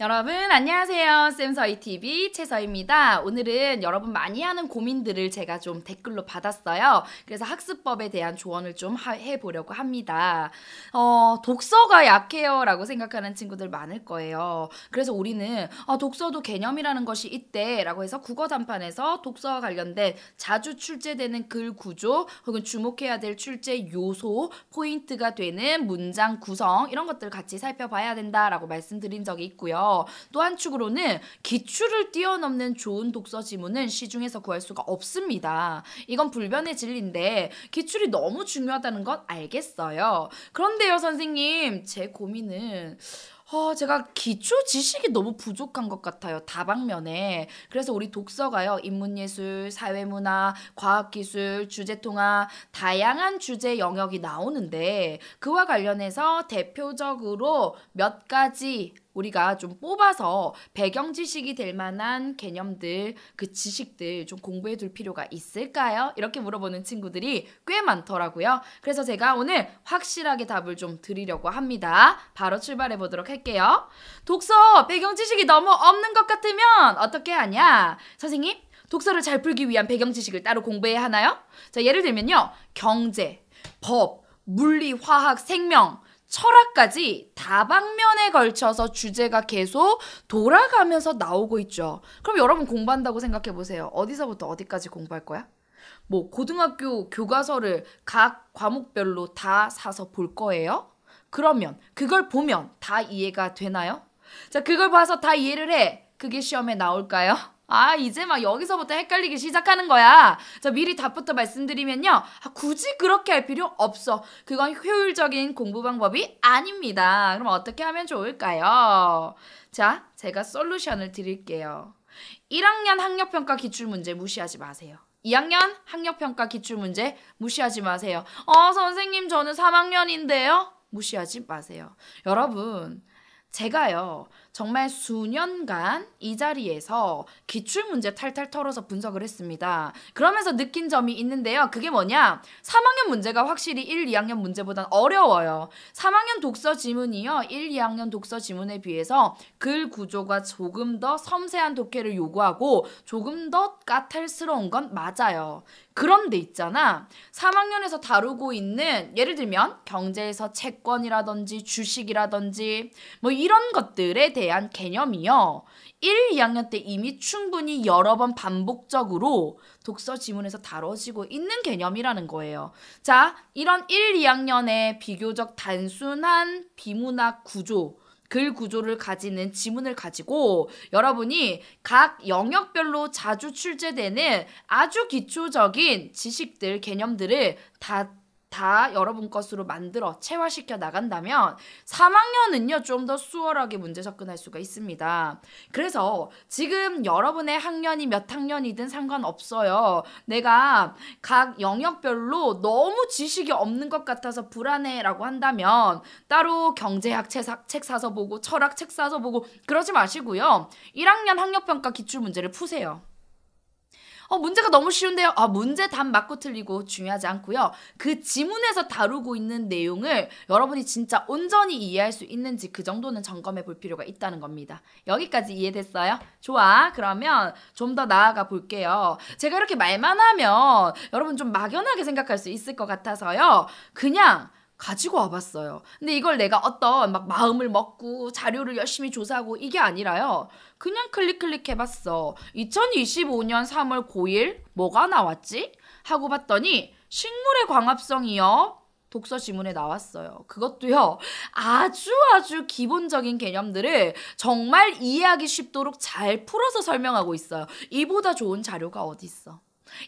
여러분 안녕하세요. 쌤서희TV 최서희입니다. 오늘은 여러분 많이 하는 고민들을 제가 좀 댓글로 받았어요. 그래서 학습법에 대한 조언을 좀 해보려고 합니다. 독서가 약해요 라고 생각하는 친구들 많을 거예요. 그래서 우리는 독서도 개념이라는 것이 있대 라고 해서 국어 단판에서 독서와 관련된 자주 출제되는 글 구조 혹은 주목해야 될 출제 요소, 포인트가 되는 문장 구성 이런 것들 같이 살펴봐야 된다라고 말씀드린 적이 있고요. 또 한 축으로는 기출을 뛰어넘는 좋은 독서 지문은 시중에서 구할 수가 없습니다. 이건 불변의 진리인데 기출이 너무 중요하다는 건 알겠어요. 그런데요 선생님, 제 고민은 제가 기초 지식이 너무 부족한 것 같아요. 다방면에. 그래서 우리 독서가요. 인문예술, 사회문화, 과학기술, 주제통합 다양한 주제 영역이 나오는데 그와 관련해서 대표적으로 몇 가지 우리가 좀 뽑아서 배경 지식이 될 만한 개념들, 그 지식들 좀 공부해 둘 필요가 있을까요? 이렇게 물어보는 친구들이 꽤 많더라고요. 그래서 제가 오늘 확실하게 답을 좀 드리려고 합니다. 바로 출발해 보도록 할게요. 독서 배경 지식이 너무 없는 것 같으면 어떻게 하냐? 선생님, 독서를 잘 풀기 위한 배경 지식을 따로 공부해야 하나요? 자, 예를 들면요. 경제, 법, 물리, 화학, 생명, 철학까지 다방면에 걸쳐서 주제가 계속 돌아가면서 나오고 있죠. 그럼 여러분 공부한다고 생각해 보세요. 어디서부터 어디까지 공부할 거야? 뭐 고등학교 교과서를 각 과목별로 다 사서 볼 거예요? 그러면 그걸 보면 다 이해가 되나요? 자, 그걸 봐서 다 이해를 해. 그게 시험에 나올까요? 이제 막 여기서부터 헷갈리기 시작하는 거야. 자, 미리 답부터 말씀드리면요. 굳이 그렇게 할 필요 없어. 그건 효율적인 공부 방법이 아닙니다. 그럼 어떻게 하면 좋을까요? 자, 제가 솔루션을 드릴게요. 1학년 학력평가 기출문제 무시하지 마세요. 2학년 학력평가 기출문제 무시하지 마세요. 선생님 저는 3학년인데요? 무시하지 마세요. 여러분, 제가요 정말 수년간 이 자리에서 기출문제 탈탈 털어서 분석을 했습니다. 그러면서 느낀 점이 있는데요. 그게 뭐냐? 3학년 문제가 확실히 1, 2학년 문제보단 어려워요. 3학년 독서 지문이요 1, 2학년 독서 지문에 비해서 글 구조가 조금 더 섬세한 독해를 요구하고 조금 더 까탈스러운 건 맞아요. 그런데 있잖아, 3학년에서 다루고 있는 예를 들면 경제에서 채권이라든지 주식이라든지 뭐 이런 것들에 대한 개념이요 1, 2학년 때 이미 충분히 여러 번 반복적으로 독서 지문에서 다뤄지고 있는 개념이라는 거예요. 자, 이런 1, 2학년의 비교적 단순한 비문학 구조, 글 구조를 가지는 지문을 가지고 여러분이 각 영역별로 자주 출제되는 아주 기초적인 지식들, 개념들을 다 여러분 것으로 만들어 체화시켜 나간다면 3학년은요 좀 더 수월하게 문제 접근할 수가 있습니다. 그래서 지금 여러분의 학년이 몇 학년이든 상관없어요. 내가 각 영역별로 너무 지식이 없는 것 같아서 불안해라고 한다면 따로 경제학 책 사서 보고 철학 책 사서 보고 그러지 마시고요. 1학년 학력평가 기출문제를 푸세요. 문제가 너무 쉬운데요. 문제 답 맞고 틀리고 중요하지 않고요. 그 지문에서 다루고 있는 내용을 여러분이 진짜 온전히 이해할 수 있는지 그 정도는 점검해 볼 필요가 있다는 겁니다. 여기까지 이해됐어요? 좋아. 그러면 좀 더 나아가 볼게요. 제가 이렇게 말만 하면 여러분 좀 막연하게 생각할 수 있을 것 같아서요. 그냥 가지고 와봤어요. 근데 이걸 내가 어떤 막 마음을 먹고 자료를 열심히 조사하고 이게 아니라요. 그냥 클릭 해봤어. 2025년 3월 9일 뭐가 나왔지? 하고 봤더니 식물의 광합성이요. 독서 지문에 나왔어요. 그것도요. 아주 기본적인 개념들을 정말 이해하기 쉽도록 잘 풀어서 설명하고 있어요. 이보다 좋은 자료가 어디 있어?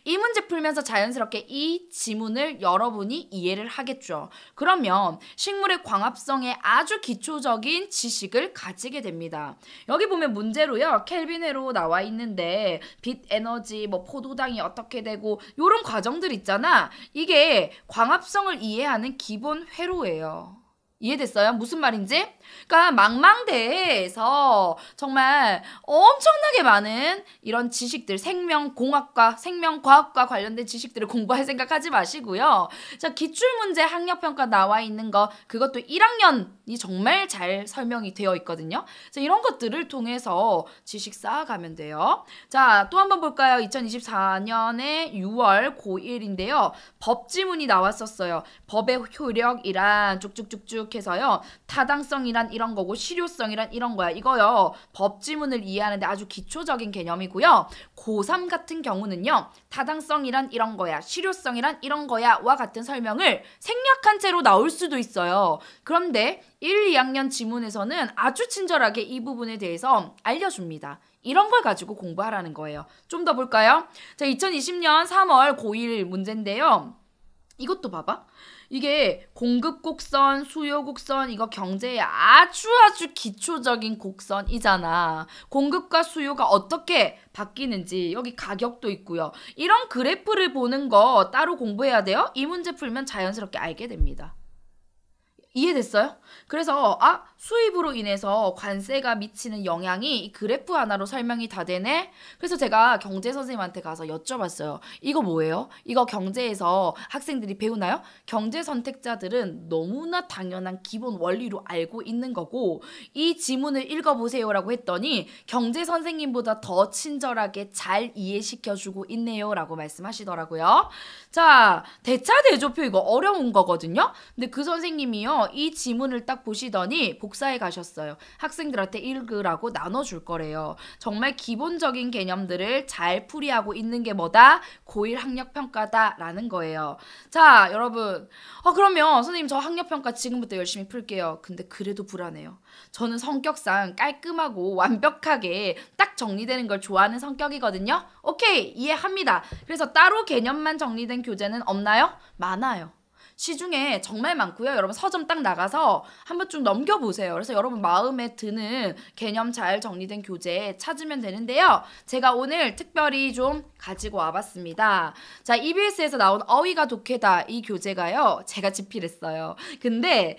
이 문제 풀면서 자연스럽게 이 지문을 여러분이 이해를 하겠죠. 그러면 식물의 광합성의 아주 기초적인 지식을 가지게 됩니다. 여기 보면 문제로요. 켈빈회로 나와 있는데 빛 에너지, 뭐 포도당이 어떻게 되고 이런 과정들 있잖아. 이게 광합성을 이해하는 기본 회로예요. 이해됐어요? 무슨 말인지? 그러니까 망망대해에서 정말 엄청나게 많은 이런 지식들, 생명공학과, 생명과학과 관련된 지식들을 공부할 생각하지 마시고요. 자, 기출문제 학력평가 나와 있는 거 그것도 1학년이 정말 잘 설명이 되어 있거든요. 자, 이런 것들을 통해서 지식 쌓아가면 돼요. 자, 또 한번 볼까요? 2024년에 6월 고1인데요. 법지문이 나왔었어요. 법의 효력이란 쭉쭉쭉쭉 해서요. 타당성이란 이런 거고 실효성이란 이런 거야. 이거요. 법지문을 이해하는데 아주 기초적인 개념이고요. 고3 같은 경우는요. 타당성이란 이런 거야. 실효성이란 이런 거야. 와 같은 설명을 생략한 채로 나올 수도 있어요. 그런데 1, 2학년 지문에서는 아주 친절하게 이 부분에 대해서 알려줍니다. 이런 걸 가지고 공부하라는 거예요. 좀 더 볼까요? 자, 2020년 3월 고1 문제인데요. 이것도 봐봐. 이게 공급 곡선, 수요 곡선, 이거 경제의 아주 기초적인 곡선이잖아. 공급과 수요가 어떻게 바뀌는지 여기 가격도 있고요. 이런 그래프를 보는 거 따로 공부해야 돼요. 이 문제 풀면 자연스럽게 알게 됩니다. 이해됐어요? 그래서 수입으로 인해서 관세가 미치는 영향이 이 그래프 하나로 설명이 다 되네? 그래서 제가 경제 선생님한테 가서 여쭤봤어요. 이거 뭐예요? 이거 경제에서 학생들이 배우나요? 경제 선택자들은 너무나 당연한 기본 원리로 알고 있는 거고 이 지문을 읽어보세요라고 했더니 경제 선생님보다 더 친절하게 잘 이해시켜주고 있네요 라고 말씀하시더라고요. 자, 대차대조표 이거 어려운 거거든요. 근데 그 선생님이요. 이 지문을 딱 보시더니 복사해 가셨어요. 학생들한테 읽으라고 나눠줄 거래요. 정말 기본적인 개념들을 잘 풀이하고 있는 게 뭐다? 고1 학력평가다라는 거예요. 자, 여러분. 그러면 선생님 저 학력평가 지금부터 열심히 풀게요. 근데 그래도 불안해요. 저는 성격상 깔끔하고 완벽하게 딱 정리되는 걸 좋아하는 성격이거든요. 오케이, 이해합니다. 그래서 따로 개념만 정리된 교재는 없나요? 많아요. 시중에 정말 많고요. 여러분 서점 딱 나가서 한번 쭉 넘겨보세요. 그래서 여러분 마음에 드는 개념 잘 정리된 교재 찾으면 되는데요. 제가 오늘 특별히 좀 가지고 와봤습니다. 자, EBS에서 나온 어휘가 독해다 이 교재가요. 제가 집필했어요. 근데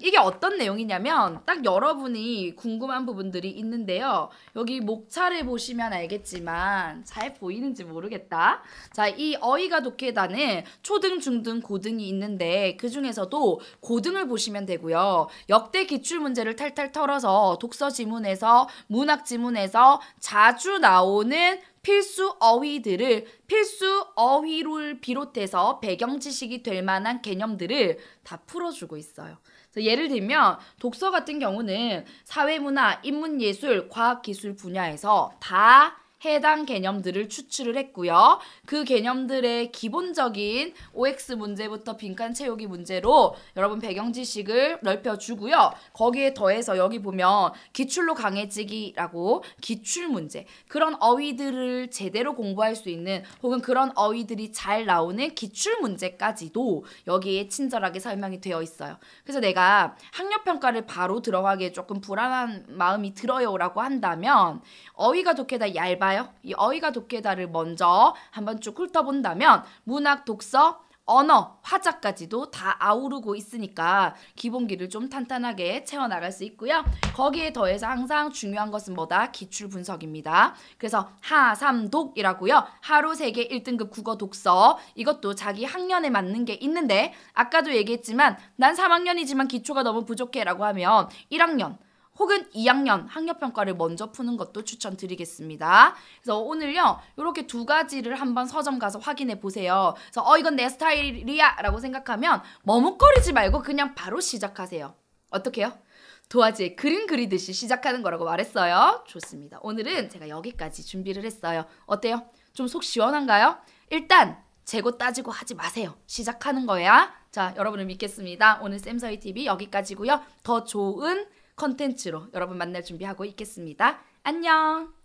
이게 어떤 내용이냐면 딱 여러분이 궁금한 부분들이 있는데요. 여기 목차를 보시면 알겠지만 잘 보이는지 모르겠다. 자, 이 어휘가 독해다는 초등, 중등, 고등이 있는데 그 중에서도 고등을 보시면 되고요. 역대 기출문제를 탈탈 털어서 독서 지문에서 문학 지문에서 자주 나오는 필수 어휘들을 필수 어휘를 비롯해서 배경 지식이 될 만한 개념들을 다 풀어주고 있어요. 예를 들면 독서 같은 경우는 사회문화, 인문예술, 과학기술 분야에서 다 해당 개념들을 추출을 했고요. 그 개념들의 기본적인 OX 문제부터 빈칸 채우기 문제로 여러분 배경 지식을 넓혀주고요. 거기에 더해서 여기 보면 기출로 강해지기라고 기출 문제, 그런 어휘들을 제대로 공부할 수 있는 혹은 그런 어휘들이 잘 나오는 기출 문제까지도 여기에 친절하게 설명이 되어 있어요. 그래서 내가 학력평가를 바로 들어가기에 조금 불안한 마음이 들어요라고 한다면 어휘가 독해다 얇아요. 이 어휘가 독해다를 먼저 한번 쭉 훑어본다면 문학, 독서, 언어, 화자까지도 다 아우르고 있으니까 기본기를 좀 탄탄하게 채워나갈 수 있고요. 거기에 더해서 항상 중요한 것은 뭐다? 기출 분석입니다. 그래서 하삼독이라고요. 하루 세계 1등급 국어 독서, 이것도 자기 학년에 맞는 게 있는데 아까도 얘기했지만 난 3학년이지만 기초가 너무 부족해 라고 하면 1학년 혹은 2학년 학력평가를 먼저 푸는 것도 추천드리겠습니다. 그래서 오늘요, 이렇게 두 가지를 한번 서점 가서 확인해 보세요. 그래서 이건 내 스타일이야 라고 생각하면 머뭇거리지 말고 그냥 바로 시작하세요. 어떻게요? 도화지에 그림 그리듯이 시작하는 거라고 말했어요. 좋습니다. 오늘은 제가 여기까지 준비를 했어요. 어때요? 좀 속 시원한가요? 일단 재고 따지고 하지 마세요. 시작하는 거야. 자, 여러분을 믿겠습니다. 오늘 쌤서희TV 여기까지고요. 더 좋은 컨텐츠로 여러분 만날 준비하고 있겠습니다. 안녕.